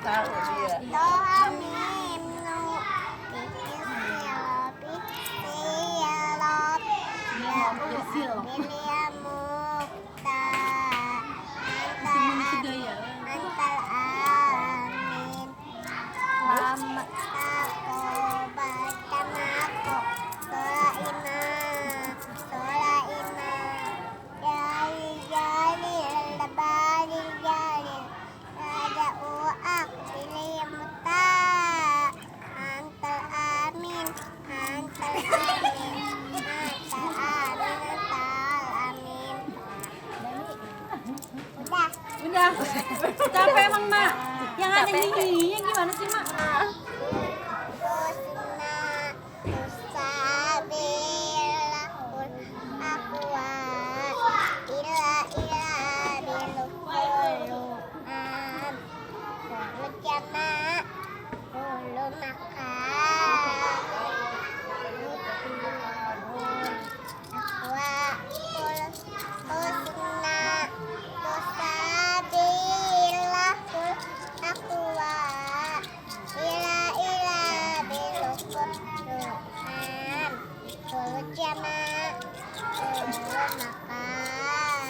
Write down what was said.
Tahu dia. Doa mim nu Bilia mukta antal amin tako batamako sola ima jali jali labali jali raja uak bilia mukta antal amin antal amin Udah. Capek emang, Mak. Yang ada gininya gimana sih, Mak?